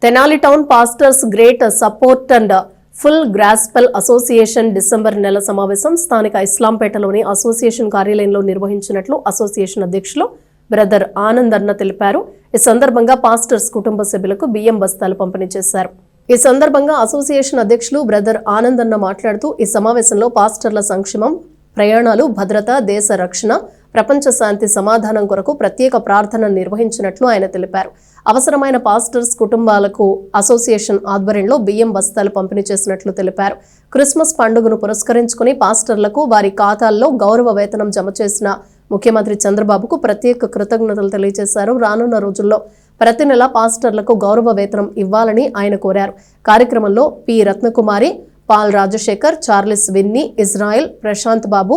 Tenali town pastors great support and full gospel association December నెల సమావేశం స్థానిక ఇస్లాంపేటలోని అసోసియేషన్ కార్యాలయంలో నిర్వహించినట్లు అసోసియేషన్ అధ్యక్షులు బ్రదర్ ఆనంద్ అన్న తెలిపారు. ఈ సందర్భంగా పాస్టర్స్ కుటుంబ సభ్యులకు బియ్యం బస్తాలు పంపిణీ చేశారు. ఈ సందర్భంగా అసోసియేషన్ అధ్యక్షులు బ్రదర్ ఆనంద్ అన్న మాట్లాడుతూ ఈ సమావేశంలో పాస్టర్ల సంక్షేమం, ప్రయాణాలు, భద్రత, దేశ రక్షణ, ప్రపంచ శాంతి, సమాధానం కొరకు ప్రత్యేక ప్రార్థన నిర్వహించినట్లు ఆయన తెలిపారు. అవసరమైన పాస్టర్స్ కుటుంబాలకు అసోసియేషన్ ఆధ్వర్యంలో బియ్యం బస్తాలు పంపిణీ చేసినట్లు తెలిపారు. క్రిస్మస్ పండుగను పురస్కరించుకుని పాస్టర్లకు వారి ఖాతాల్లో గౌరవ వేతనం జమ చేసిన ముఖ్యమంత్రి చంద్రబాబుకు ప్రత్యేక కృతజ్ఞతలు తెలియజేశారు. రానున్న రోజుల్లో ప్రతి నెల పాస్టర్లకు గౌరవ వేతనం ఇవ్వాలని ఆయన కోరారు. కార్యక్రమంలో P Ratnakumari, Paul Rajasekhar, Charles Winnie, Israel, Prashanth Babu,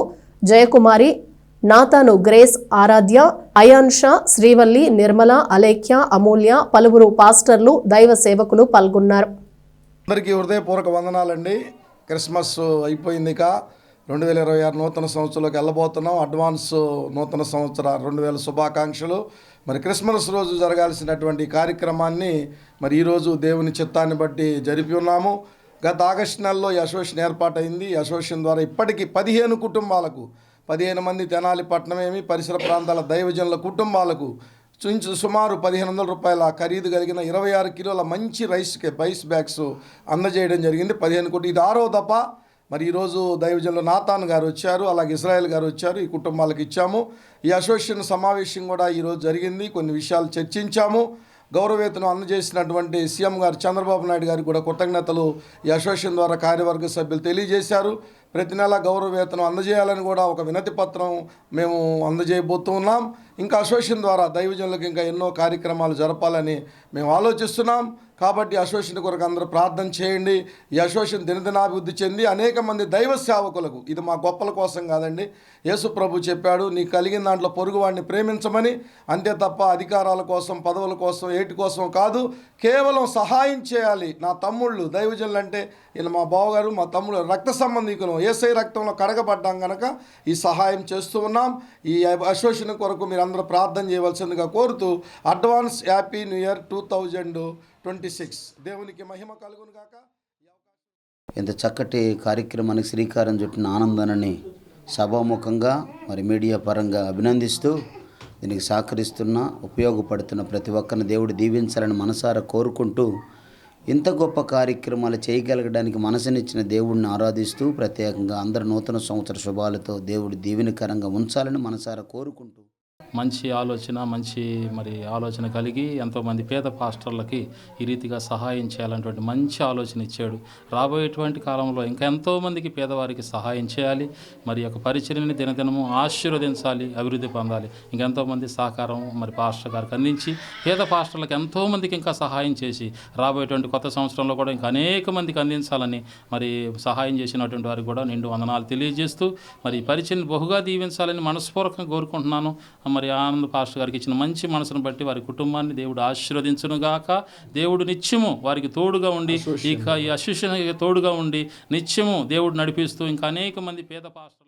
Jayakumari, Nathan, Grace, Aaradhya, Ayaan Shah, Srivalli, Nirmala, Alekhya, Amulya, పలువురు పాస్టర్లు, దైవ సేవకులు పాల్గొన్నారు. అందరికీ హృదయపూర్వక వందనాలండి. క్రిస్మస్ అయిపోయింది, ఇక 2026 నూతన సంవత్సరంలోకి వెళ్ళబోతున్నాం. అడ్వాన్స్ నూతన సంవత్సర 2000 శుభాకాంక్షలు. మరి క్రిస్మస్ రోజు జరగాల్సినటువంటి కార్యక్రమాన్ని మరి ఈరోజు దేవుని చిత్తాన్ని బట్టి జరిపి ఉన్నాము. గత ఆగస్టు నెలలో ఈ అసోసియేషన్ ఏర్పాటైంది. ఈ అసోసియేషన్ ద్వారా ఇప్పటికీ 15 కుటుంబాలకు 15 మంది తెనాలి పట్టణమేమి పరిసర ప్రాంతాల దైవజనుల కుటుంబాలకు సుమారు 1500 రూపాయల ఖరీదు కలిగిన 26 కిలోల మంచి రైస్ బ్యాగ్స్ అందజేయడం జరిగింది. 15 కోటి. ఇది 6వ దఫ. మరి ఈరోజు దైవజనులు నాతాన్ గారు వచ్చారు, అలాగే ఇజ్రాయెల్ గారు వచ్చారు. ఈ కుటుంబాలకు ఇచ్చాము. ఈ అసోసియేషన్ సమావేశం కూడా ఈరోజు జరిగింది. కొన్ని విషయాలు చర్చించాము. గౌరవవేతనం అందజేసినటువంటి సీఎం గారు చంద్రబాబు నాయుడు గారికి కూడా కృతజ్ఞతలు ఈ అసోసియేషన్ ద్వారా కార్యవర్గ సభ్యులు తెలియజేశారు. ప్రతి నెల గౌరవవేతనం అందజేయాలని కూడా ఒక వినతి పత్రం మేము అందజేయబోతున్నాం. ఇంకా అసోసియేషన్ ద్వారా దైవజనులకు ఇంకా ఎన్నో కార్యక్రమాలు జరపాలని మేము ఆలోచిస్తున్నాం. కాబట్టి అసోసియేషన్ కొరకు అందరూ ప్రార్థన చేయండి. ఈ అసోసియేషన్ దినదినాభివృద్ధి చెంది అనేక మంది దైవ సేవకులకు, ఇది మా గొప్పల కోసం కాదండి, యేసు ప్రభు చెప్పాడు, నీ కలిగిన దాంట్లో పొరుగువాడిని ప్రేమించమని. అంతే తప్ప అధికారాల కోసం, పదవుల కోసం, ఏటి కోసం కాదు, కేవలం సహాయం చేయాలి. నా తమ్ముళ్ళు దైవజనులు అంటే ఇలా మా బావగారు, మా తమ్ముడు రక్త సంబంధికులు, యేసయ్య రక్తంలో కడగబడ్డాం కనుక ఈ సహాయం చేస్తూ ఉన్నాం. ఈ అసోసియేషన్ కొరకు మీరు అందరూ ప్రార్థన చేయవలసిందిగా కోరుతూ అడ్వాన్స్ హ్యాపీ న్యూ ఇయర్ 2026. దేవునికి మహిమ కలుగును గాక. ఇంత చక్కటి కార్యక్రమానికి శ్రీకారం చుట్టిన ఆనందాన్ని సభాముఖంగా మరి మీడియా పరంగా అభినందిస్తూ దీనికి సహకరిస్తున్న, ఉపయోగపడుతున్న ప్రతి ఒక్కరిని దేవుడు దీవించాలని మనసారా కోరుకుంటూ, ఇంత గొప్ప కార్యక్రమాలు చేయగలగడానికి మనసునిచ్చిన దేవుడిని ఆరాధిస్తూ, ప్రత్యేకంగా అందరు నూతన సంవత్సర శుభాలతో దేవుడు దీవెనకరంగా ఉంచాలని మనసారా కోరుకుంటూ, మంచి ఆలోచన కలిగి ఎంతోమంది పేద పాస్టర్లకి ఈ రీతిగా సహాయం చేయాలనేటువంటి మంచి ఆలోచన ఇచ్చాడు. రాబోయేటువంటి కాలంలో ఇంకా ఎంతోమందికి పేదవారికి సహాయం చేయాలి. మరి యొక్క పరిచర్యని దినదినము ఆశీర్వదించాలి, అభివృద్ధి పొందాలి. ఇంకెంతోమంది సహకారం మరి పాస్టర్ గారికి అందించి పేద పాస్టర్లకు ఎంతోమందికి ఇంకా సహాయం చేసి రాబోయేటువంటి కొత్త సంవత్సరంలో కూడా ఇంకా అనేక మందికి అందించాలని మరి సహాయం చేసినటువంటి వారికి కూడా నిండు వందనాలు తెలియజేస్తూ మరి పరిచర్యని బహుగా దీవించాలని మనస్పూర్వకంగా కోరుకుంటున్నాను. మరి ఆనంద్ పాస్టర్ గారికి ఇచ్చిన మంచి మనసును బట్టి వారి కుటుంబాన్ని దేవుడు ఆశీర్వదించునుగాక. దేవుడు నిత్యము వారికి తోడుగా ఉండి, ఈ అసోసియేషన్కి తోడుగా ఉండి నిత్యము దేవుడు నడిపిస్తూ ఇంకా అనేక మంది పేద పాస్టర్